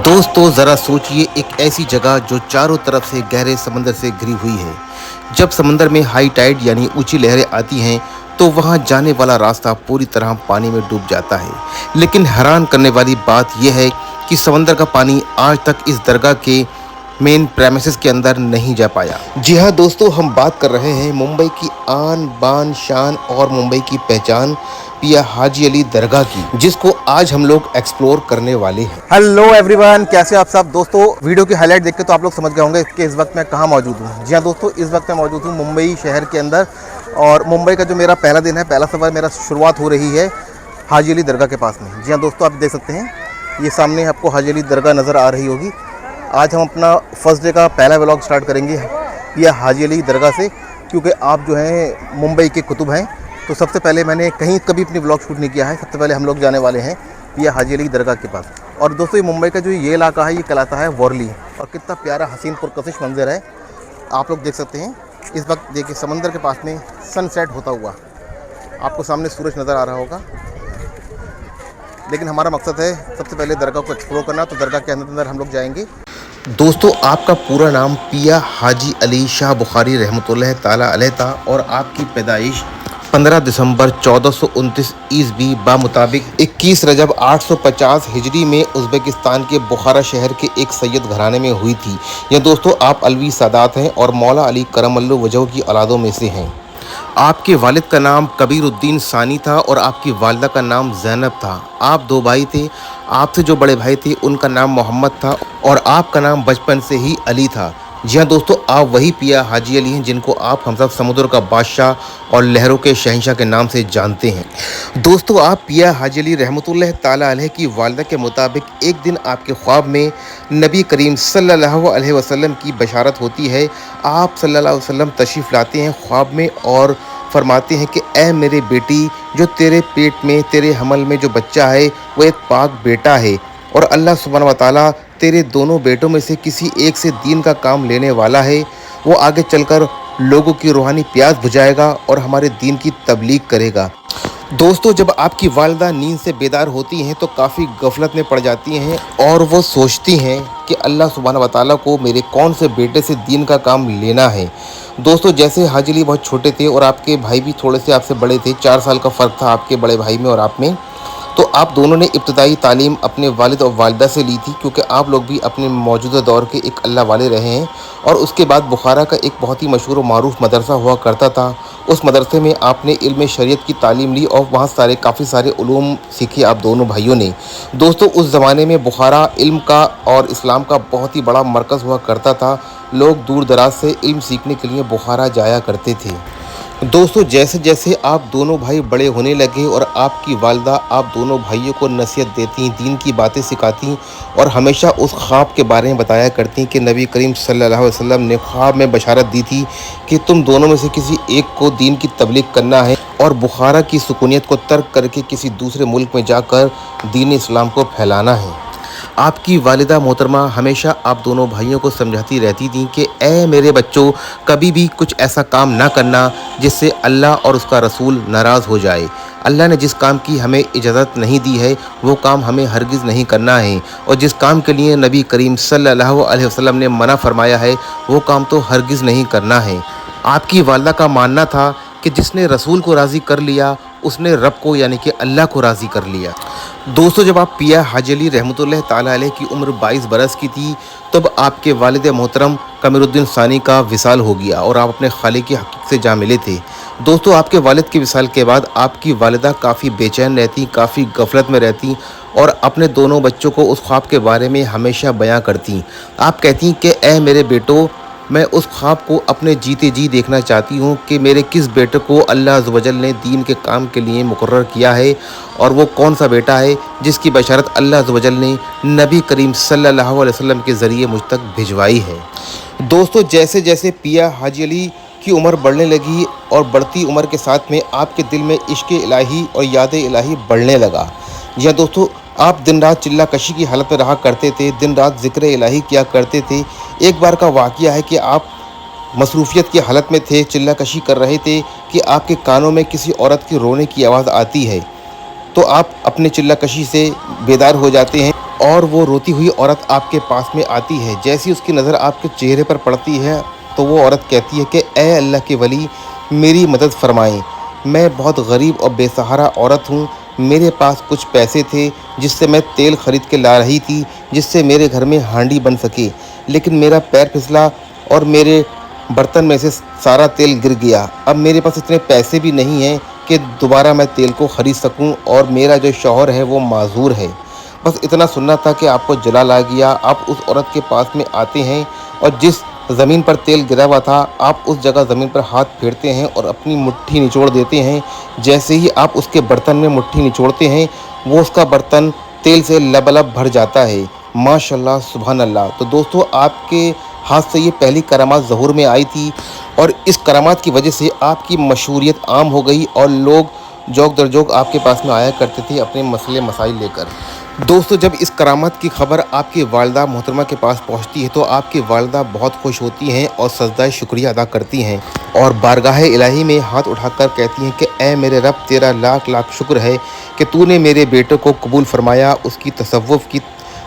दोस्तों ज़रा सोचिए, एक ऐसी जगह जो चारों तरफ से गहरे समंदर से घिरी हुई है। जब समंदर में हाई टाइड यानी ऊंची लहरें आती हैं तो वहां जाने वाला रास्ता पूरी तरह पानी में डूब जाता है। लेकिन हैरान करने वाली बात यह है कि समंदर का पानी आज तक इस दरगाह के मेन प्रेमिसेस के अंदर नहीं जा पाया। जी हाँ दोस्तों, हम बात कर रहे हैं मुंबई की आन बान शान और मुंबई की पहचान पिया हाजी अली दरगाह की, जिसको आज हम लोग एक्सप्लोर करने वाले हैं। हेलो एवरीवन, कैसे आप सब दोस्तों। वीडियो की हाईलाइट देख के तो आप लोग समझ गए होंगे कि इस वक्त मैं कहाँ मौजूद हूँ। जी हाँ दोस्तों, इस वक्त मैं मौजूद हूँ मुंबई शहर के अंदर, और मुंबई का जो मेरा पहला दिन है, पहला सफ़र मेरा शुरुआत हो रही है हाजी अली दरगाह के पास में। जी हाँ दोस्तों, आप देख सकते हैं ये सामने आपको हाजी अली दरगाह नज़र आ रही होगी। आज हम अपना फर्स्ट डे का पहला व्लॉग स्टार्ट करेंगे पिया हाजी अली दरगाह से, क्योंकि आप जो हैं मुंबई के कुतुब हैं, तो सबसे पहले मैंने कहीं कभी अपनी व्लॉग शूट नहीं किया है। सबसे पहले हम लोग जाने वाले हैं पिया हाजी अली दरगाह के पास। और दोस्तों, ये मुंबई का जो ये इलाका है, ये कहलाता है वर्ली, और कितना प्यारा हसीन पुरकशिश मंजर है आप लोग देख सकते हैं। इस वक्त देखिए समंदर के पास में सनसेट होता हुआ आपको सामने सूरज नज़र आ रहा होगा। लेकिन हमारा मकसद है सबसे पहले दरगाह को एक्सप्लोर करना, तो दरगाह के अंदर हम लोग जाएंगे। दोस्तों, आपका पूरा नाम पिया हाजी अली शाह बुखारी रहमतुल्लाह ताला अलैह था, और आपकी पैदाइश 15 दिसंबर 1429 ईस्वी बामुताबिक 21 रजब 850 हिजरी में उज़्बेकिस्तान के बुखारा शहर के एक सैयद घराने में हुई थी। यह दोस्तों, आप अलवी सादात हैं और मौला अली करमल्लु वजह की औलादों में से हैं। आपके वालिद का नाम कबीरुद्दीन सानी था और आपकी वालिदा का नाम ज़ैनब था। आप दो भाई थे। आपसे जो बड़े भाई थे उनका नाम मोहम्मद था, और आपका नाम बचपन से ही अली था। जी हाँ दोस्तों, आप वही पिया हाजी अली हैं जिनको आप हम सब समुद्र का बादशाह और लहरों के शहंशाह के नाम से जानते हैं। दोस्तों, आप पिया हाजी अली रहमतुल्लाह ताला अलैह की वालिदा के मुताबिक एक दिन आपके ख्वाब में नबी करीम सल्लल्लाहु अलैहि वसल्लम की बशारत होती है। आप सल्लल्लाहु अलैहि वसल्लम तशरीफ़ लाते हैं ख्वाब में और फरमाते हैं कि ए मेरे बेटी, जो तेरे पेट में तेरे हमल में जो बच्चा है वो एक पाक बेटा है, और अल्लाह सुब्हानहू व तआला तेरे दोनों बेटों में से किसी एक से दीन का काम लेने वाला है। वो आगे चलकर लोगों की रूहानी प्यास बुझाएगा और हमारे दीन की तबलीग करेगा। दोस्तों, जब आपकी वालिदा नींद से बेदार होती हैं तो काफ़ी गफलत में पड़ जाती हैं, और वो सोचती हैं कि अल्लाह सुब्हानहू व तआला को मेरे कौन से बेटे से दीन का काम लेना है। दोस्तों, जैसे हाजी अली बहुत छोटे थे और आपके भाई भी थोड़े से आपसे बड़े थे, 4 साल का फ़र्क था आपके बड़े भाई में और आप में, तो आप दोनों ने इब्तदाई तालीम अपने वालिद और वालिदा से ली थी, क्योंकि आप लोग भी अपने मौजूदा दौर के एक अल्लाह वाले रहे हैं। और उसके बाद बुखारा का एक बहुत ही मशहूर और मारूफ मदरसा हुआ करता था। उस मदरसे में आपने इल्म शरीयत की तालीम ली और वहाँ काफ़ी सारे उलूम सीखे आप दोनों भाइयों ने। दोस्तों, उस ज़माने में बुखारा इल्म का और इस्लाम का बहुत ही बड़ा मरकज़ हुआ करता था। लोग दूर दराज से इल्म सीखने के लिए बुखारा जाया करते थे। दोस्तों, जैसे जैसे आप दोनों भाई बड़े होने लगे और आपकी वालिदा आप दोनों भाइयों को नसीहत देती, दीन की बातें सिखाती, और हमेशा उस ख्वाब के बारे में बताया करती कि नबी करीम सल्लल्लाहु अलैहि वसल्लम ने ख्वाब में बशारत दी थी कि तुम दोनों में से किसी एक को दीन की तबलीग करना है और बुखारा की सुकूनियत को तर्क करके किसी दूसरे मुल्क में जाकर दीन इस्लाम को फैलाना है। आपकी वालिदा मोहतरमा हमेशा आप दोनों भाइयों को समझाती रहती थीं कि ए मेरे बच्चों, कभी भी कुछ ऐसा काम ना करना जिससे अल्लाह और उसका रसूल नाराज़ हो जाए। अल्लाह ने जिस काम की हमें इजाज़त नहीं दी है वो काम हमें हरगिज़ नहीं करना है, और जिस काम के लिए नबी करीम सल्लल्लाहु अलैहि वसल्लम ने मना फरमाया है वो काम तो हरगिज़ नहीं करना है। आपकी वालिदा का मानना था कि जिसने रसूल को राज़ी कर लिया उसने रब को यानी कि अल्लाह को राज़ी कर लिया। दोस्तों, जब आप पिया हाजी अली रहमतुल्लाह ताला अलैह की उम्र 22 बरस की थी, तब आपके वालिद मोहतरम कमरुद्दीन सानी का विसाल हो गया और आप अपने खालिक की हकीक से जा मिले थे। दोस्तों, आपके वालिद के विसाल के बाद आपकी वालिदा काफ़ी बेचैन रहती, काफ़ी गफलत में रहती, और अपने दोनों बच्चों को उस ख्वाब के बारे में हमेशा बयां करती। आप कहती कि ए मेरे बेटो, मैं उस ख्वाब को अपने जीते जी देखना चाहती हूँ कि मेरे किस बेटे को अल्लाह अज़्ज़ व जल ने दीन के काम के लिए मुकर्रर किया है, और वो कौन सा बेटा है जिसकी बशारत अल्लाह अज़्ज़ व जल ने नबी करीम सल्लल्लाहु अलैहि वसल्लम के ज़रिए मुझ तक भिजवाई है। दोस्तों, जैसे जैसे पिया हाजी अली की उम्र बढ़ने लगी और बढ़ती उम्र के साथ में आपके दिल में इश्क़ इलाही और याद इलाही बढ़ने लगा। जी हाँ दोस्तों, आप दिन रात चिल्ला कशी की हालत में रहा करते थे, दिन रात ज़िक्र इलाही किया करते थे। एक बार का वाक़या है कि आप मसरूफ़ियत की हालत में थे, चिल्ला कशी कर रहे थे कि आपके कानों में किसी औरत की रोने की आवाज़ आती है, तो आप अपने चिल्ला कशी से बेदार हो जाते हैं और वो रोती हुई औरत आपके पास में आती है। जैसी उसकी नज़र आपके चेहरे पर पड़ती है तो वो औरत कहती है कि ए अल्लाह के वली, मेरी मदद फरमाएं। मैं बहुत गरीब और बेसहारा औरत हूँ। मेरे पास कुछ पैसे थे जिससे मैं तेल ख़रीद के ला रही थी, जिससे मेरे घर में हांडी बन सके, लेकिन मेरा पैर फिसला और मेरे बर्तन में से सारा तेल गिर गया। अब मेरे पास इतने पैसे भी नहीं हैं कि दोबारा मैं तेल को ख़रीद सकूं, और मेरा जो शौहर है वो माजूर है। बस इतना सुनना था कि आपको जलाल आ गया। आप उस औरत के पास में आते हैं और जिस ज़मीन पर तेल गिरा हुआ था, आप उस जगह ज़मीन पर हाथ फेरते हैं और अपनी मुट्ठी निचोड़ देते हैं। जैसे ही आप उसके बर्तन में मुट्ठी निचोड़ते हैं, वो उसका बर्तन तेल से लबालब भर जाता है। माशाल्लाह, सुभान अल्लाह। तो दोस्तों, आपके हाथ से ये पहली करामात ज़हूर में आई थी, और इस करामात की वजह से आपकी मशहूरियत आम हो गई और लोग जोक दर जोक आपके पास में आया करते थे अपने मसले मसाइल लेकर। दोस्तों, जब इस करामात की खबर आपकी वालदा मोहतरमा के पास पहुंचती है तो आपकी वालदा बहुत खुश होती हैं और सजदा शुक्रिया अदा करती हैं और बारगाह इलाही में हाथ उठाकर कहती हैं कि ए मेरे रब, तेरा लाख लाख शुक्र है कि तूने मेरे बेटे को कबूल फरमाया, उसकी तसव्वुफ़ की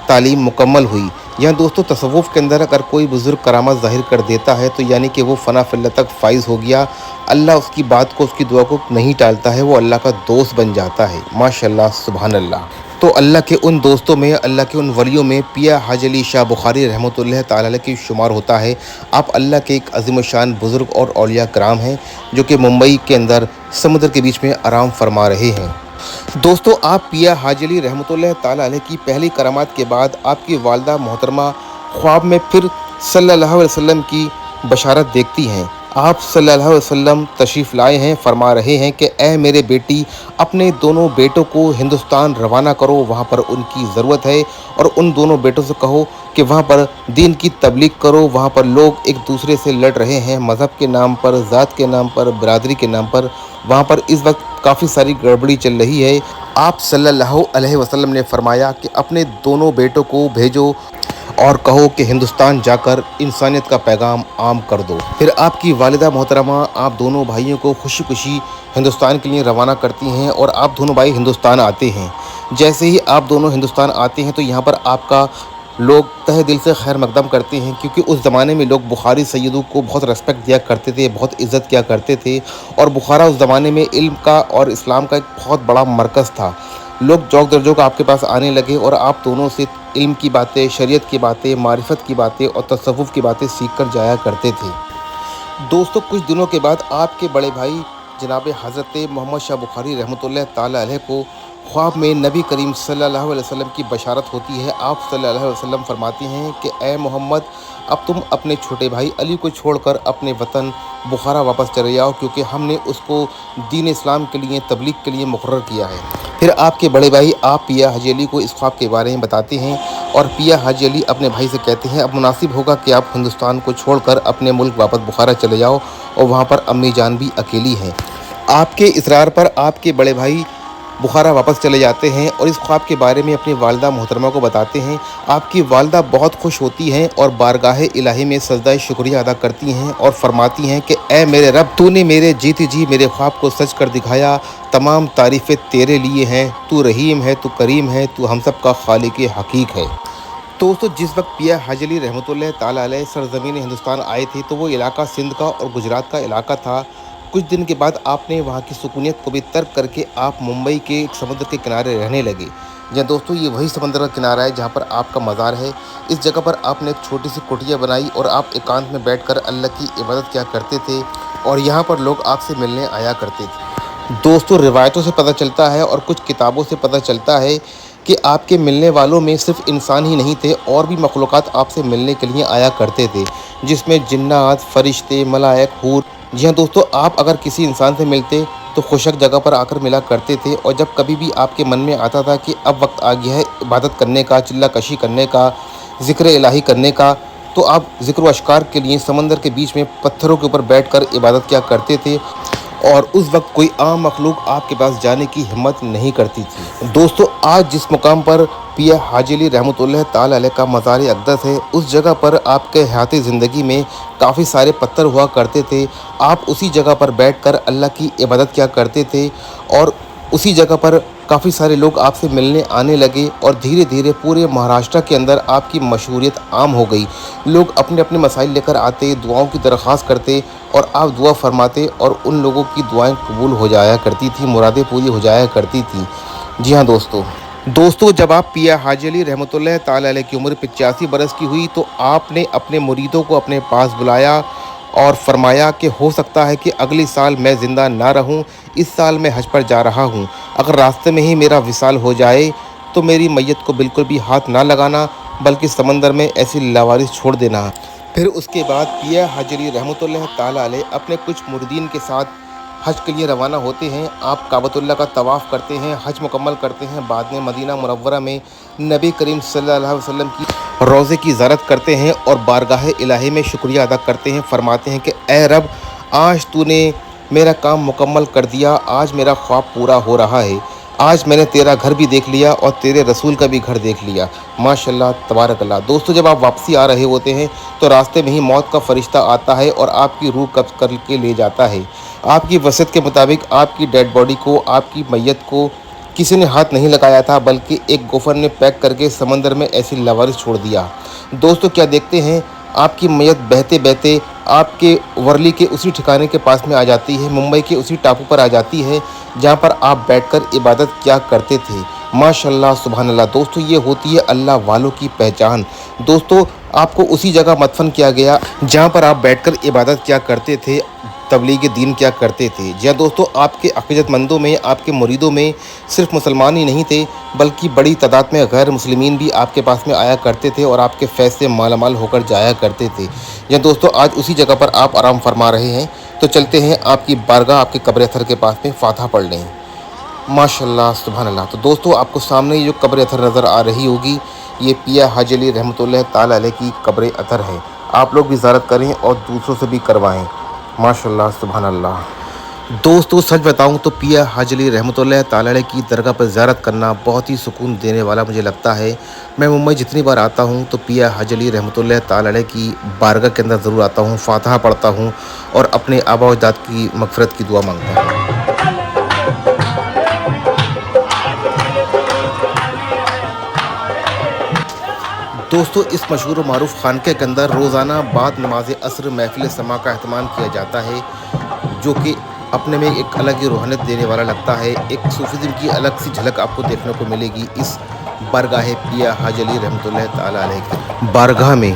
तालीम मुकम्मल हुई। यहाँ दोस्तों, तसव्वुफ़ के अंदर अगर कोई बुज़ुर्ग करामत ज़ाहिर कर देता है तो यानी कि वो फ़ना फ़िल्ला तक फ़ाइज़ हो गया। अल्लाह उसकी बात को, उसकी दुआ को नहीं टालता है, वो अल्लाह का दोस्त बन जाता है। माशाल्लाह, सुभान अल्लाह। तो अल्लाह के उन दोस्तों में, अल्लाह के उन वलियों में पिया हाजी अली शाह बुखारी रहमतुल्लाह ताला अलैह की शुमार होता है। आप अल्लाह के एक अज़ीम शान बुज़ुर्ग और औलिया कराम हैं जो कि मुंबई के अंदर समुद्र के बीच में आराम फरमा रहे हैं। दोस्तों, आप पिया हाजी अली रहमतुल्लाह ताला अलैह की पहली करामात के बाद आपकी वालदा मोहतरमा ख्वाब में फिर सल्लल्लाहु अलैहि वसल्लम की बशारत देखती हैं। आप सल्लल्लाहु अलैहि वसल्लम तशरीफ़ लाए हैं, फरमा रहे हैं कि ए मेरे बेटी, अपने दोनों बेटों को हिंदुस्तान रवाना करो, वहाँ पर उनकी ज़रूरत है, और उन दोनों बेटों से कहो कि वहाँ पर दीन की तबलीग करो। वहाँ पर लोग एक दूसरे से लड़ रहे हैं, मज़हब के नाम पर, ज़ात के नाम पर, बरादरी के नाम पर। वहाँ पर इस वक्त काफ़ी सारी गड़बड़ी चल रही है। आप सल्लल्लाहु अलैहि वसल्लम ने फरमाया कि अपने दोनों बेटों को भेजो और कहो कि हिंदुस्तान जाकर इंसानियत का पैगाम आम कर दो। फिर आपकी वालिदा मोहतरमा आप दोनों भाइयों को खुशी खुशी हिंदुस्तान के लिए रवाना करती हैं और आप दोनों भाई हिंदुस्तान आते हैं। जैसे ही आप दोनों हिंदुस्तान आते हैं तो यहाँ पर आपका लोग तहे दिल से खैर मकदम करते हैं, क्योंकि उस ज़माने में लोग बुखारी सैयदों को बहुत रेस्पेक्ट दिया करते थे, बहुत इज़्ज़त किया करते थे, और बुखारा उस ज़माने में इल्म का और इस्लाम का एक बहुत बड़ा मरकज़ था। लोग जौक दर जौक आपके पास आने लगे और आप दोनों से इल्म की बातें, शरीयत की बातें, मारिफत की बातें और तसव्वुफ़ की बातें सीख कर जाया करते थे। दोस्तों, कुछ दिनों के बाद आपके बड़े भाई जनाब हज़रत मोहम्मद शाह बुखारी रहमतुल्लाह ताला अलैह को ख्वाब में नबी करीम सल्लल्लाहु अलैहि वसल्लम की बशारत होती है। आप सल्लल्लाहु अलैहि वसल्लम फरमाती हैं कि ए मोहम्मद, अब तुम अपने छोटे भाई अली को छोड़कर अपने वतन बुखारा वापस चले जाओ, क्योंकि हमने उसको दीन इस्लाम के लिए, तबलीग के लिए मुकर्रर किया है। फिर आपके बड़े भाई आप पिया हाजी अली को इस ख्वाब के बारे में बताते हैं और पिया हाजी अली अपने भाई से कहते हैं अब मुनासिब होगा कि आप हिंदुस्तान को छोड़कर अपने मुल्क वापस बुखारा चले जाओ, और वहाँ पर अम्मी जान भी अकेली हैं। आपके इसरार पर आपके बड़े भाई बुखारा वापस चले जाते हैं और इस ख्वाब के बारे में अपनी वालदा मोहतरमा को बताते हैं। आपकी वालदा बहुत खुश होती हैं और बारगाह इलाही में सजदा शुक्रिया अदा करती हैं और फरमाती हैं कि ए मेरे रब, तूने मेरे जीते जी मेरे ख्वाब को सच कर दिखाया। तमाम तारीफ़ें तेरे लिए हैं। तू रहीम है, तू करीम है, तू हम सब का खालिक हकीक है। दोस्तों, जिस वक्त पिया हाजी अली रहमतुल्लाह ताला अलैह सरज़मीन हिंदुस्तान आए थे तो वो इलाका सिंध का और गुजरात का इलाका था। कुछ दिन के बाद आपने वहाँ की सुकूनियत को भी तर्क करके आप मुंबई के समुद्र के किनारे रहने लगे। या दोस्तों, ये वही समंदर का किनारा है जहाँ पर आपका मज़ार है। इस जगह पर आपने एक छोटी सी कुटिया बनाई और आप एकांत में बैठकर अल्लाह की इबादत किया करते थे, और यहाँ पर लोग आपसे मिलने आया करते थे। दोस्तों, रिवायतों से पता चलता है और कुछ किताबों से पता चलता है कि आपके मिलने वालों में सिर्फ इंसान ही नहीं थे, और भी मखलूक़ात आपसे मिलने के लिए आया करते थे, जिसमें जिन्नात, फरिश्ते, मलाइक, हूर। जी हाँ दोस्तों, आप अगर किसी इंसान से मिलते तो खुशक जगह पर आकर मिला करते थे, और जब कभी भी आपके मन में आता था कि अब वक्त आ गया है इबादत करने का, चिल्ला कशी करने का, ज़िक्र इलाही करने का, तो आप ज़िक्र व अश्कार के लिए समंदर के बीच में पत्थरों के ऊपर बैठकर इबादत किया करते थे, और उस वक्त कोई आम मखलूक आपके पास जाने की हिम्मत नहीं करती थी। दोस्तों, आज जिस मुकाम पर पिया हाजी अली रहमतुल्लाह ताला अलैह का मज़ार अक़दस है, उस जगह पर आपके हयाती ज़िंदगी में काफ़ी सारे पत्थर हुआ करते थे। आप उसी जगह पर बैठकर अल्लाह की इबादत किया करते थे, और उसी जगह पर काफ़ी सारे लोग आपसे मिलने आने लगे और धीरे धीरे पूरे महाराष्ट्र के अंदर आपकी मशहूरियत आम हो गई। लोग अपने अपने मसाइल लेकर आते, दुआओं की दरख्वास्त करते और आप दुआ फरमाते और उन लोगों की दुआएं कबूल हो जाया करती थी, मुरादें पूरी हो जाया करती थी। जी हाँ दोस्तों जब आप पिया हाजी अली रहमतुल्लाह ताला अलैह की उम्र 85 बरस की हुई तो आपने अपने मुरीदों को अपने पास बुलाया और फरमाया कि हो सकता है कि अगले साल मैं ज़िंदा ना रहूं, इस साल मैं हज पर जा रहा हूं, अगर रास्ते में ही मेरा विसाल हो जाए तो मेरी मैयत को बिल्कुल भी हाथ ना लगाना बल्कि समंदर में ऐसी लावारिस छोड़ देना। फिर उसके बाद पिया हाजी अली रहमतुल्लाह ताला अलैह अपने कुछ मुरीदीन के साथ हज के लिए रवाना होते हैं। आप काबतुल्लाह का तवाफ़ करते हैं, हज मुकम्मल करते हैं, बाद में मदीना मुनव्वरा में नबी करीम सल्लल्लाहु अलैहि वसल्लम की रोज़े की ज़ियारत करते हैं और बारगाह इलाही में शुक्रिया अदा करते हैं। फरमाते हैं कि ए रब, आज तूने मेरा काम मुकम्मल कर दिया, आज मेरा ख्वाब पूरा हो रहा है, आज मैंने तेरा घर भी देख लिया और तेरे रसूल का भी घर देख लिया। माशाल्लाह तबारक अल्लाह। दोस्तों जब आप वापसी आ रहे होते हैं तो रास्ते में ही मौत का फरिश्ता आता है और आपकी रूह कब्ज़ करके ले जाता है। आपकी वसीयत के मुताबिक आपकी डेड बॉडी को, आपकी मैयत को किसी ने हाथ नहीं लगाया था बल्कि एक गोफर ने पैक करके समंदर में ऐसी लावारिस छोड़ दिया। दोस्तों क्या देखते हैं, आपकी मैयत बहते बहते आपके वर्ली के उसी ठिकाने के पास में आ जाती है, मुंबई के उसी टापू पर आ जाती है जहाँ पर आप बैठकर इबादत किया करते थे। माशाल्लाह सुभान अल्लाह। दोस्तों ये होती है अल्लाह वालों की पहचान। दोस्तों आपको उसी जगह मदफन किया गया जहाँ पर आप बैठकर इबादत किया करते थे, तबलीग दीन क्या करते थे। जी हाँ दोस्तों, आपके अक़ीदतमंदों में, आपके मुरीदों में सिर्फ मुसलमान ही नहीं थे बल्कि बड़ी तादाद में गैर मुस्लिमीन भी आपके पास में आया करते थे और आपके फैज़ से मालामाल होकर जाया करते थे। जी हाँ दोस्तों, आज उसी जगह पर आप आराम फरमा रहे हैं तो चलते हैं आपकी बारगाह, आपके कब्र अथर के पास में फ़ातिहा पढ़ लें। माशाल्लाह सुभान अल्लाह। तो दोस्तों आपको सामने ये जो कब्र अथर नज़र आ रही होगी, ये पिया हाजी अली रहमतुल्लाह ताला अलैह की कब्र अथर है। आप लोग भी ज़ियारत करें और दूसरों से भी करवाएं। माशाल्लाह सुभान अल्लाह। दोस्तों सच बताऊं तो पिया हाजी अली रहमतुल्लाह ताला अलैह की दरगाह पर ज़ियारत करना बहुत ही सुकून देने वाला मुझे लगता है। मैं मुंबई जितनी बार आता हूं तो पिया हाजी अली रहमतुल्लाह ताला अलैह की बारगाह के अंदर ज़रूर आता हूं, फ़ातिहा पढ़ता हूं और अपने आबा व अजदाद की मग़फ़िरत की दुआ मांगता हूँ। दोस्तों इस मशहूर मारूफ खानके के अंदर रोज़ाना बाद नमाज असर महफिल समा का अहतमाम किया जाता है, जो कि अपने में एक अलग ही रूहानियत देने वाला लगता है। एक सूफीज़्म की अलग सी झलक आपको देखने को मिलेगी इस बारगाह पिया हाजी अली रहमतुल्लाह ताला अलैह की बारगाह में।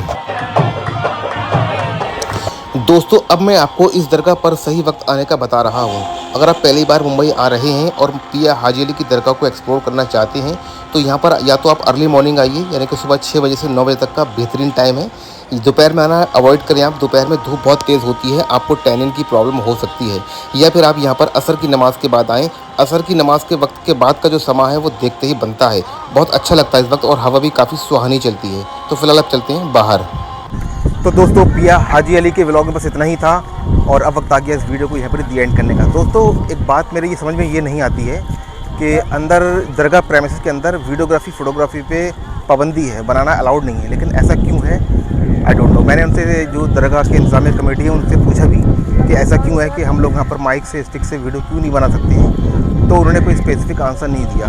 दोस्तों अब मैं आपको इस दरगाह पर सही वक्त आने का बता रहा हूँ। अगर आप पहली बार मुंबई आ रहे हैं और पिया हाजी अली की दरगाह को एक्सप्लोर करना चाहते हैं तो यहाँ पर या तो आप अर्ली मॉर्निंग आइए, यानी कि सुबह 6 बजे से 9 बजे तक का बेहतरीन टाइम है। दोपहर में आना अवॉइड करें आप, दोपहर में धूप बहुत तेज़ होती है, आपको टैनिन की प्रॉब्लम हो सकती है। या फिर आप यहाँ पर असर की नमाज़ के बाद आएँ। असर की नमाज़ के वक्त के बाद का जो समा है वो देखते ही बनता है, बहुत अच्छा लगता है इस वक्त और हवा भी काफ़ी सुहानी चलती है। तो फिलहाल अब चलते हैं बाहर। तो दोस्तों पिया हाजी अली के व्लॉग में बस इतना ही था और अब वक्त आ गया इस वीडियो को यहाँ पर दी एंड करने का। दोस्तों एक बात मेरे ये समझ में ये नहीं आती है कि अंदर दरगाह प्रेमिसेस के अंदर वीडियोग्राफी फ़ोटोग्राफी पे पाबंदी है, बनाना अलाउड नहीं है, लेकिन ऐसा क्यों है आई डोंट नो। मैंने उनसे जो दरगाह के इंतज़ामिया कमेटी है उनसे पूछा भी कि ऐसा क्यों है कि हम लोग यहाँ पर माइक से स्टिक से वीडियो क्यों नहीं बना सकते हैं, तो उन्होंने कोई स्पेसिफिक आंसर नहीं दिया।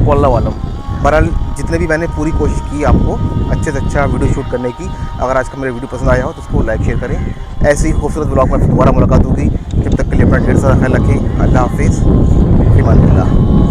वल्लाह आलम। बहरहाल जितने भी मैंने पूरी कोशिश की आपको अच्छे से अच्छा वीडियो शूट करने की। अगर आज का मेरा वीडियो पसंद आया हो तो उसको लाइक शेयर करें। ऐसे ही खूबसूरत ब्लॉग में दोबारा मुलाकात होगी। जब तक के लिए अपना ढेर सारा ख्याल रखें। अल्लाह हाफिज़। फ़ी अमान अल्लाह।